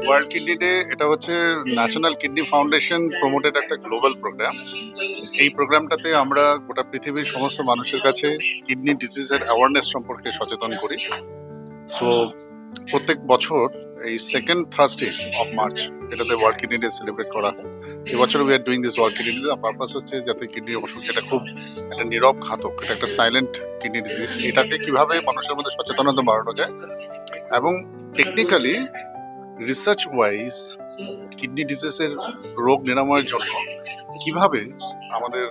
World kidney day এটা হচ্ছে national kidney foundation promoted একটা গ্লোবাল প্রোগ্রাম। এই প্রোগ্রামটাতে আমরা গোটা পৃথিবীর সমস্ত মানুষের কাছে কিডনি ডিজিজের অ্যাওয়ারনেস সম্পর্কে সচেতন করি। তো প্রত্যেক বছর এই সেকেন্ড থার্সডে অফ মার্চ এটাতে ওয়ার্ল্ড কিডনি ডে সেলিব্রেট করা হয়। এবছর we are doing this world kidney day. Purpose হচ্ছে যাতে কিডনি অসুখ, যেটা খুব একটা নীরব ঘাতক, এটা একটা সাইলেন্ট কিডনি ডিজিজ, এটাকে কিভাবে মানুষের মধ্যে সচেতনতা বাড়ানো যায় এবং টেকনিক্যালি রিসার্চ ওয়াইজ কিডনি ডিজিজের রোগ নিরাময়ের জন্য কিভাবে আমাদের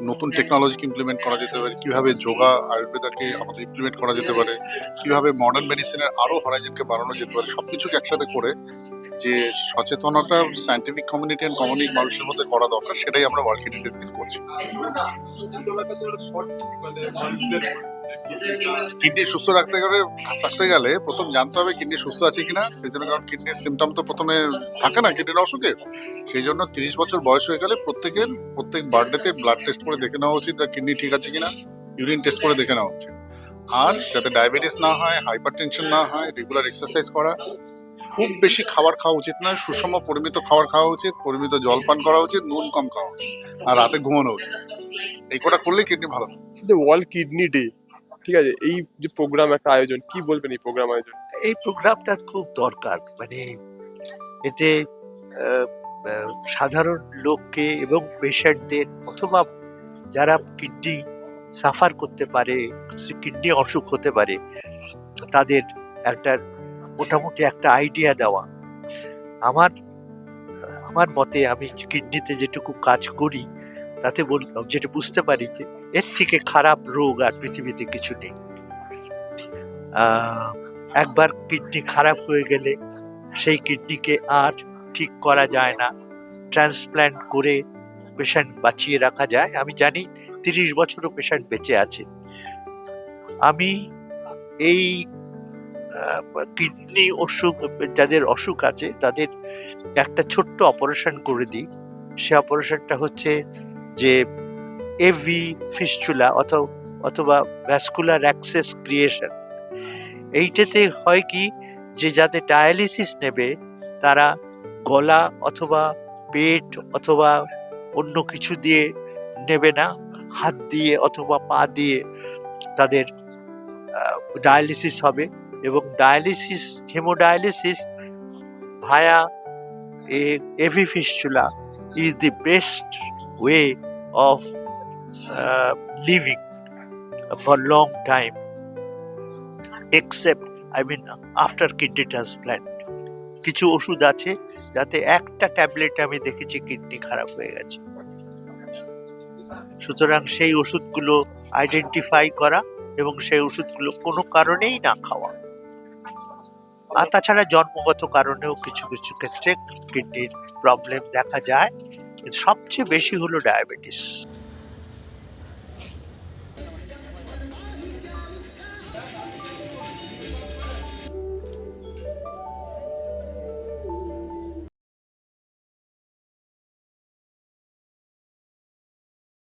নতুন টেকনোলজিকে ইমপ্লিমেন্ট করা যেতে পারে, কিভাবে যোগা আয়ুর্বেদাকে আমাদের ইমপ্লিমেন্ট করা যেতে পারে, কিভাবে মডার্ন মেডিসিনের আরো হরাইজনকে বাড়ানো যেতে পারে, সবকিছুকে একসাথে করে যে সচেতনতা সায়েন্টিফিক কমিউনিটি অ্যান্ড কমিউনিটি মানুষের মধ্যে করা দরকার, সেটাই আমরা ওয়ার্ল্ড কিডনি ডে দিন করছি। কিডনি সুস্থ রাখতে গেলে প্রথম জানতে হবে কিডনি সুস্থ আছে কিনা। সেই জন্য, কারণ কিডনির সিমটম তো প্রথমে থাকে না কিডনির অসুখে। সেই জন্য 30 বছর বয়স হয়ে গেলে প্রত্যেক বার্থডেতে ব্লাড টেস্ট করে দেখে নেওয়া উচিত তার কিডনি ঠিক আছে কিনা, ইউরিন টেস্ট করে দেখে নেওয়া উচিত। আর যাতে ডায়াবেটিস না হয়, হাইপার টেনশন না হয়, রেগুলার এক্সারসাইজ করা, খুব বেশি খাবার খাওয়া উচিত নয়, সুষম পরিমিত খাবার খাওয়া উচিত, পরিমিত জল পান করা উচিত, নুন কম খাওয়া উচিত, আর রাতে ঘুমানো উচিত। এই কটা করলেই কিডনি ভালো থাকে। ওয়ার্ল্ড কিডনি ডে, ঠিক আছে, এই যে প্রোগ্রাম একটা আয়োজন, কি বলবেন এই প্রোগ্রাম আয়োজন? এই প্রোগ্রামটা খুব দরকার। মানে এতে সাধারণ লোককে এবং পেশেন্টদের অথবা যারা কিডনি সাফার করতে পারে, কিডনি অসুখ হতে পারে, তাদের একটা মোটামুটি একটা আইডিয়া দেওয়া। আমার মতে আমি কিডনিতে যেটুকু কাজ করি তাতে যেটা বুঝতে পারি যে এর থেকে খারাপ রোগ আর পৃথিবীতে কিছু নেই। একবার কিডনি খারাপ হয়ে গেলে সেই কিডনিকে আর ঠিক করা যায় না, ট্রান্সপ্ল্যান্ট করে পেশেন্ট বাঁচিয়ে রাখা যায়। আমি জানি 30 বছরও পেশেন্ট বেঁচে আছে। আমি এই কিডনি অসুখ, যাদের অসুখ আছে তাদের একটা ছোট্ট অপারেশন করে দিই। সে অপারেশনটা হচ্ছে যে এভি ফিস্চুলা অথবা ভ্যাসকুলার অ্যাক্সেস ক্রিয়েশন। এইটাতে হয় কি, যে যাদের ডায়ালিসিস নেবে তারা গলা অথবা পেট অথবা অন্য কিছু দিয়ে নেবে না, হাত দিয়ে অথবা পা দিয়ে তাদের ডায়ালিসিস হবে। এবং dialysis, hemodialysis via AV fistula is the best way of living for long time, except after kidney transplant. কিছু ওষুধ আছে যাতে একটা ট্যাবলেট আমি দেখেছি কিডনি খারাপ হয়ে গেছে। সুতরাং সেই ওষুধগুলো আইডেন্টিফাই করা এবং সেই ওষুধগুলো কোনো কারণেই না খাওয়া। আর তাছাড়া জন্মগত কারণেও কিছু কিছু ক্ষেত্রে কিডনির প্রবলেম দেখা যায়। সবচেয়ে বেশি হলো ডায়াবেটিস।